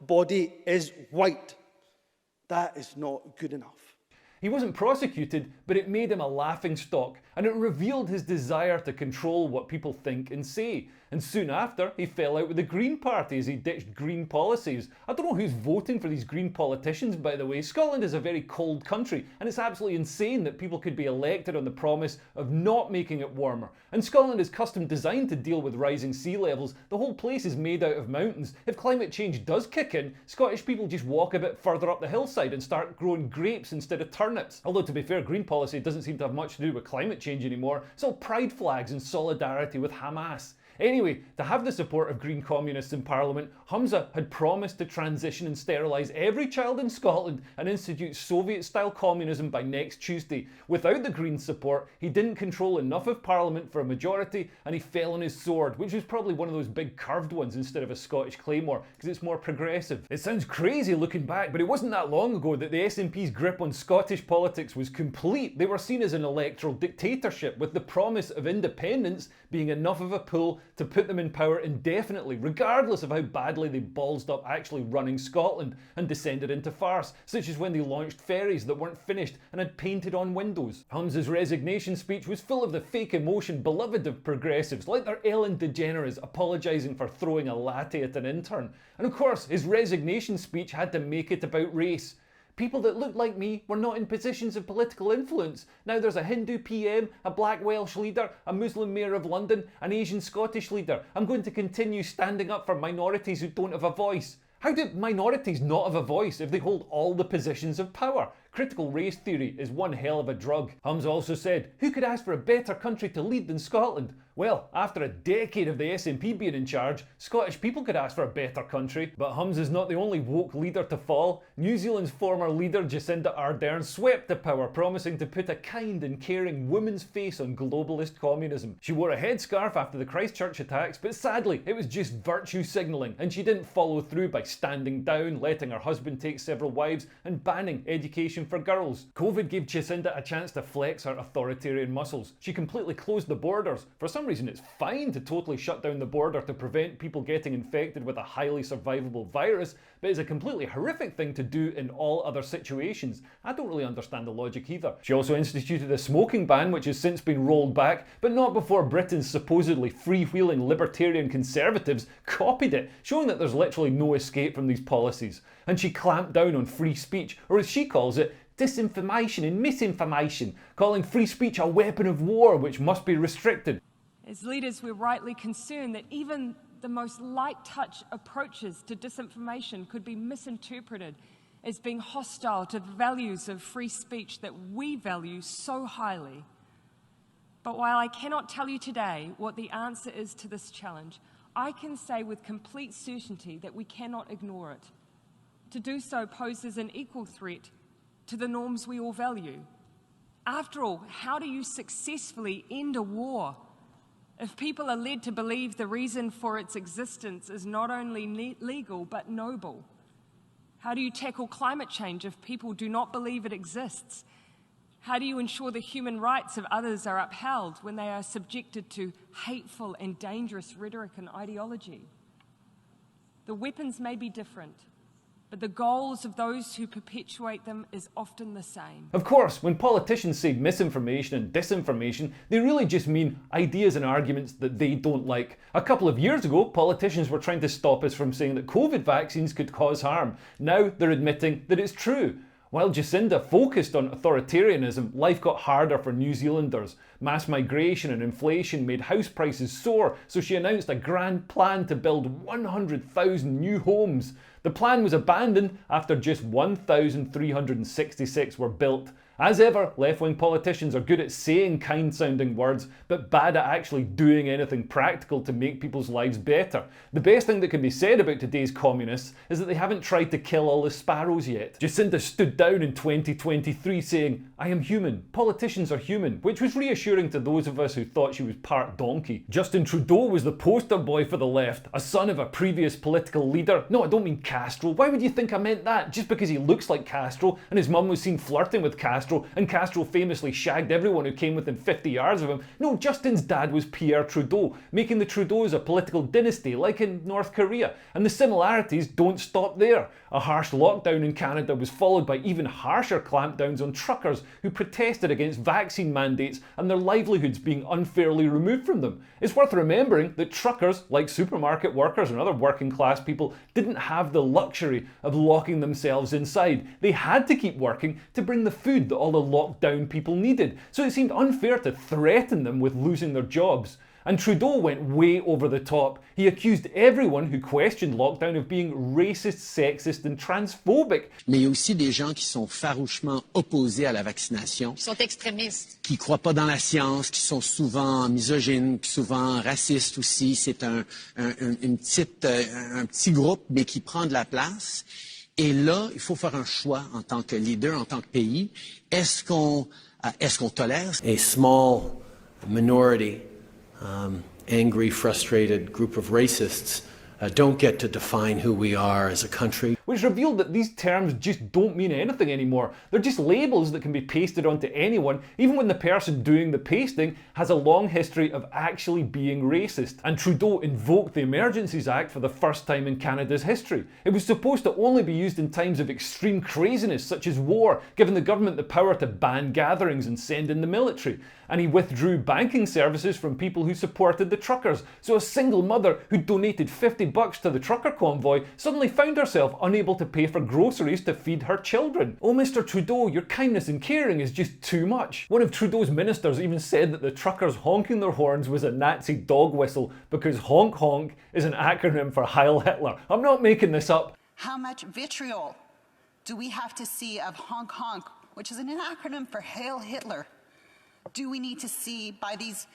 body is white. That is not good enough. He wasn't prosecuted, but it made him a laughingstock, and it revealed his desire to control what people think and say. And soon after, he fell out with the Green Party as he ditched green policies. I don't know who's voting for these green politicians, by the way. Scotland is a very cold country, and it's absolutely insane that people could be elected on the promise of not making it warmer. And Scotland is custom designed to deal with rising sea levels. The whole place is made out of mountains. If climate change does kick in, Scottish people just walk a bit further up the hillside and start growing grapes instead of turnips. Although, to be fair, green policy doesn't seem to have much to do with climate change anymore. It's all pride flags and solidarity with Hamas. Anyway, to have the support of Green communists in Parliament, Humza had promised to transition and sterilise every child in Scotland and institute Soviet-style communism by next Tuesday. Without the Green support, he didn't control enough of Parliament for a majority, and he fell on his sword, which was probably one of those big curved ones instead of a Scottish claymore, because it's more progressive. It sounds crazy looking back, but it wasn't that long ago that the SNP's grip on Scottish politics was complete. They were seen as an electoral dictatorship, with the promise of independence being enough of a pull to put them in power indefinitely, regardless of how badly they ballsed up actually running Scotland and descended into farce, such as when they launched ferries that weren't finished and had painted on windows. Humza's resignation speech was full of the fake emotion beloved of progressives, like their Ellen DeGeneres apologising for throwing a latte at an intern. And of course, his resignation speech had to make it about race. People that looked like me were not in positions of political influence. Now there's a Hindu PM, a black Welsh leader, a Muslim mayor of London, an Asian Scottish leader. I'm going to continue standing up for minorities who don't have a voice. How do minorities not have a voice if they hold all the positions of power? Critical race theory is one hell of a drug. Humza also said, who could ask for a better country to lead than Scotland? Well, after a decade of the SNP being in charge, Scottish people could ask for a better country. But Humza's not the only woke leader to fall. New Zealand's former leader Jacinda Ardern swept to power, promising to put a kind and caring woman's face on globalist communism. She wore a headscarf after the Christchurch attacks, but sadly it was just virtue signalling, and she didn't follow through by standing down, letting her husband take several wives, and banning education for girls. COVID gave Jacinda a chance to flex her authoritarian muscles. She completely closed the borders. For some reason it's fine to totally shut down the border to prevent people getting infected with a highly survivable virus, but it's a completely horrific thing to do in all other situations. I don't really understand the logic either. She also instituted a smoking ban, which has since been rolled back, but not before Britain's supposedly freewheeling libertarian conservatives copied it, showing that there's literally no escape from these policies. And she clamped down on free speech, or as she calls it, disinformation and misinformation, calling free speech a weapon of war which must be restricted. As leaders, we're rightly concerned that even the most light-touch approaches to disinformation could be misinterpreted as being hostile to the values of free speech that we value so highly. But while I cannot tell you today what the answer is to this challenge, I can say with complete certainty that we cannot ignore it. To do so poses an equal threat to the norms we all value. After all, how do you successfully end a war if people are led to believe the reason for its existence is not only legal but noble? How do you tackle climate change if people do not believe it exists? How do you ensure the human rights of others are upheld when they are subjected to hateful and dangerous rhetoric and ideology? The weapons may be different, but the goals of those who perpetuate them is often the same. Of course, when politicians say misinformation and disinformation, they really just mean ideas and arguments that they don't like. A couple of years ago, politicians were trying to stop us from saying that COVID vaccines could cause harm. Now they're admitting that it's true. While Jacinda focused on authoritarianism, life got harder for New Zealanders. Mass migration and inflation made house prices soar, so she announced a grand plan to build 100,000 new homes. The plan was abandoned after just 1,366 were built. As ever, left-wing politicians are good at saying kind-sounding words, but bad at actually doing anything practical to make people's lives better. The best thing that can be said about today's communists is that they haven't tried to kill all the sparrows yet. Jacinda stood down in 2023 saying, "I am human, politicians are human," which was reassuring to those of us who thought she was part donkey. Justin Trudeau was the poster boy for the left, a son of a previous political leader. No, I don't mean Castro. Why would you think I meant that? Just because he looks like Castro and his mum was seen flirting with Castro Castro, and Castro famously shagged everyone who came within 50 yards of him. No, Justin's dad was Pierre Trudeau, making the Trudeaus a political dynasty like in North Korea. And the similarities don't stop there. A harsh lockdown in Canada was followed by even harsher clampdowns on truckers who protested against vaccine mandates and their livelihoods being unfairly removed from them. It's worth remembering that truckers, like supermarket workers and other working class people, didn't have the luxury of locking themselves inside. They had to keep working to bring the food that all the locked down people needed. So it seemed unfair to threaten them with losing their jobs. And Trudeau went way over the top. He accused everyone who questioned lockdown of being racist, sexist and transphobic. Mais il y a aussi des gens qui sont farouchement opposés à la vaccination. Qui sont extrémistes. Qui croient pas dans la science, qui sont souvent misogynes, souvent racistes aussi. C'est un petit groupe, mais qui prend de la place. Et là, il faut faire un choix en tant que leader, en tant que pays. Est-ce qu'on tolère? A small minority, angry, frustrated group of racists don't get to define who we are as a country. Which revealed that these terms just don't mean anything anymore. They're just labels that can be pasted onto anyone, even when the person doing the pasting has a long history of actually being racist. And Trudeau invoked the Emergencies Act for the first time in Canada's history. It was supposed to only be used in times of extreme craziness, such as war, giving the government the power to ban gatherings and send in the military. And he withdrew banking services from people who supported the truckers. So a single mother who donated $50 to the trucker convoy suddenly found herself unable to pay for groceries to feed her children. Oh, Mr. Trudeau, your kindness and caring is just too much. One of Trudeau's ministers even said that the truckers honking their horns was a Nazi dog whistle because honk honk is an acronym for Heil Hitler. I'm not making this up. How much vitriol do we have to see of honk honk, which is an acronym for Heil Hitler, do we need to see by these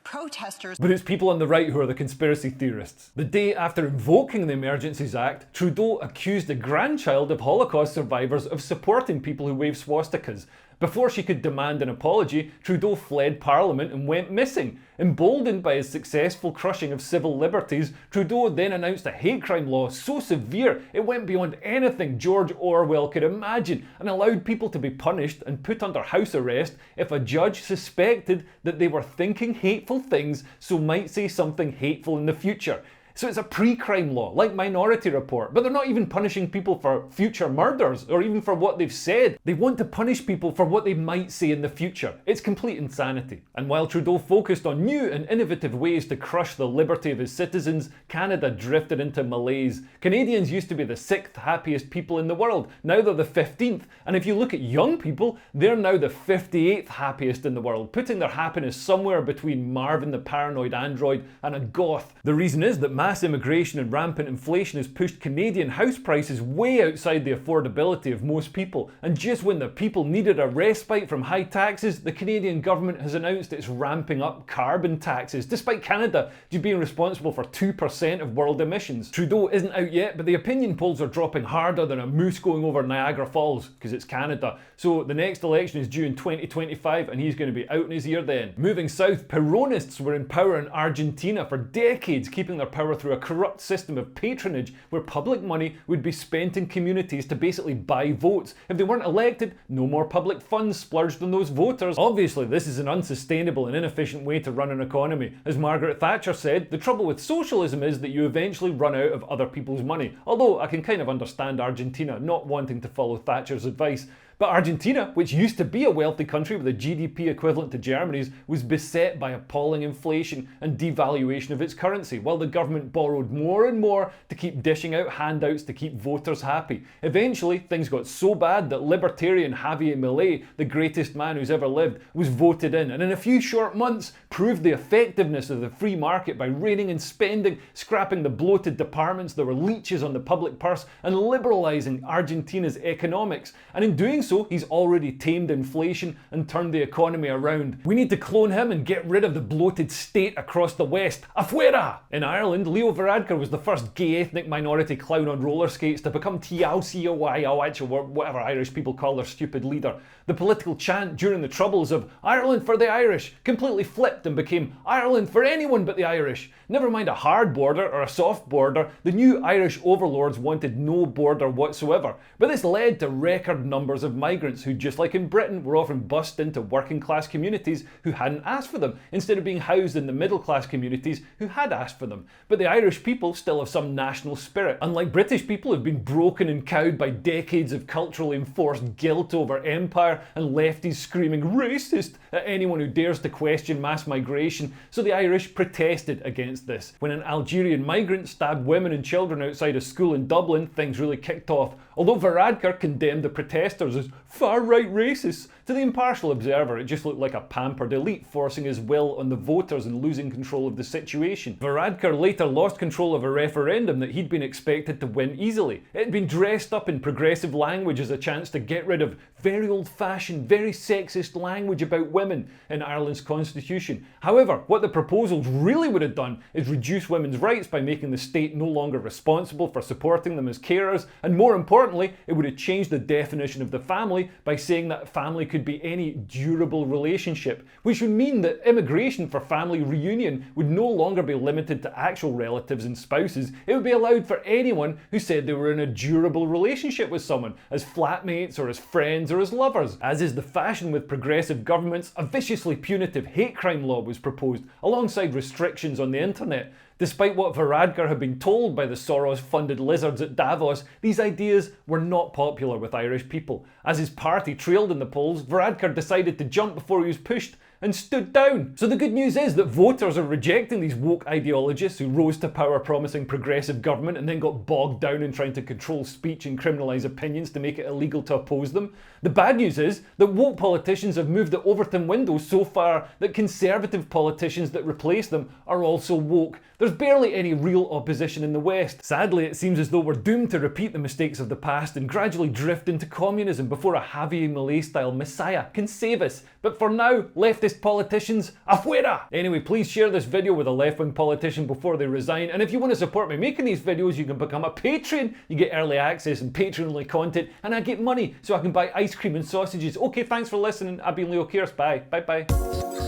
protesters? But it's people on the right who are the conspiracy theorists. The day after invoking the Emergencies Act, Trudeau accused a grandchild of Holocaust survivors of supporting people who wave swastikas. Before she could demand an apology, Trudeau fled Parliament and went missing. Emboldened by his successful crushing of civil liberties, Trudeau then announced a hate crime law so severe it went beyond anything George Orwell could imagine and allowed people to be punished and put under house arrest if a judge suspected that they were thinking hateful things, so might say something hateful in the future. So it's a pre-crime law, like Minority Report, but they're not even punishing people for future murders or even for what they've said. They want to punish people for what they might say in the future. It's complete insanity. And while Trudeau focused on new and innovative ways to crush the liberty of his citizens, Canada drifted into malaise. Canadians used to be the 6th happiest people in the world. Now they're the 15th. And if you look at young people, they're now the 58th happiest in the world, putting their happiness somewhere between Marvin the paranoid android and a goth. The reason is that mass immigration and rampant inflation has pushed Canadian house prices way outside the affordability of most people. And just when the people needed a respite from high taxes, the Canadian government has announced it's ramping up carbon taxes, despite Canada just being responsible for 2% of world emissions. Trudeau isn't out yet, but the opinion polls are dropping harder than a moose going over Niagara Falls, because it's Canada. So the next election is due in 2025 and he's going to be out in his ear then. Moving south, Peronists were in power in Argentina for decades, keeping their power through a corrupt system of patronage where public money would be spent in communities to basically buy votes. If they weren't elected, no more public funds splurged on those voters. Obviously, this is an unsustainable and inefficient way to run an economy. As Margaret Thatcher said, the trouble with socialism is that you eventually run out of other people's money. Although I can kind of understand Argentina not wanting to follow Thatcher's advice. But Argentina, which used to be a wealthy country with a GDP equivalent to Germany's, was beset by appalling inflation and devaluation of its currency, while the government borrowed more and more to keep dishing out handouts to keep voters happy. Eventually, things got so bad that libertarian Javier Milei, the greatest man who's ever lived, was voted in, and in a few short months proved the effectiveness of the free market by reining in spending, scrapping the bloated departments that were leeches on the public purse, and liberalising Argentina's economics. And in doing so, he's already tamed inflation and turned the economy around. We need to clone him and get rid of the bloated state across the West. Afuera! In Ireland, Leo Varadkar was the first gay ethnic minority clown on roller skates to become Taoiseach, or whatever Irish people call their stupid leader. The political chant during the Troubles of Ireland for the Irish completely flipped and became Ireland for anyone but the Irish. Never mind a hard border or a soft border, the new Irish overlords wanted no border whatsoever. But this led to record numbers of of migrants who, just like in Britain, were often bussed into working class communities who hadn't asked for them, instead of being housed in the middle class communities who had asked for them. But the Irish people still have some national spirit. Unlike British people who've been broken and cowed by decades of culturally enforced guilt over empire and lefties screaming racist at anyone who dares to question mass migration, so the Irish protested against this. When an Algerian migrant stabbed women and children outside a school in Dublin, things really kicked off. Although Varadkar condemned the protesters as far-right racists, to the impartial observer it just looked like a pampered elite forcing his will on the voters and losing control of the situation. Varadkar later lost control of a referendum that he'd been expected to win easily. It had been dressed up in progressive language as a chance to get rid of very old-fashioned, very sexist language about women in Ireland's constitution. However, what the proposals really would have done is reduce women's rights by making the state no longer responsible for supporting them as carers, and more importantly, it would have changed the definition of the family by saying that family could be any durable relationship, which would mean that immigration for family reunion would no longer be limited to actual relatives and spouses. It would be allowed for anyone who said they were in a durable relationship with someone, as flatmates or as friends or as lovers. As is the fashion with progressive governments, a viciously punitive hate crime law was proposed, alongside restrictions on the internet. Despite what Varadkar had been told by the Soros-funded lizards at Davos, these ideas were not popular with Irish people. As his party trailed in the polls, Varadkar decided to jump before he was pushed and stood down. So the good news is that voters are rejecting these woke ideologists who rose to power promising progressive government and then got bogged down in trying to control speech and criminalise opinions to make it illegal to oppose them. The bad news is that woke politicians have moved the Overton window so far that conservative politicians that replace them are also woke. There's barely any real opposition in the West. Sadly, it seems as though we're doomed to repeat the mistakes of the past and gradually drift into communism before a Javier Milei-style messiah can save us. But for now, leftist politicians, afuera! Anyway, please share this video with a left-wing politician before they resign, and if you want to support me making these videos, you can become a patron. You get early access and patron-only content, and I get money so I can buy ice cream and sausages. Okay, thanks for listening. I've been Leo Kearse. Bye. Bye-bye.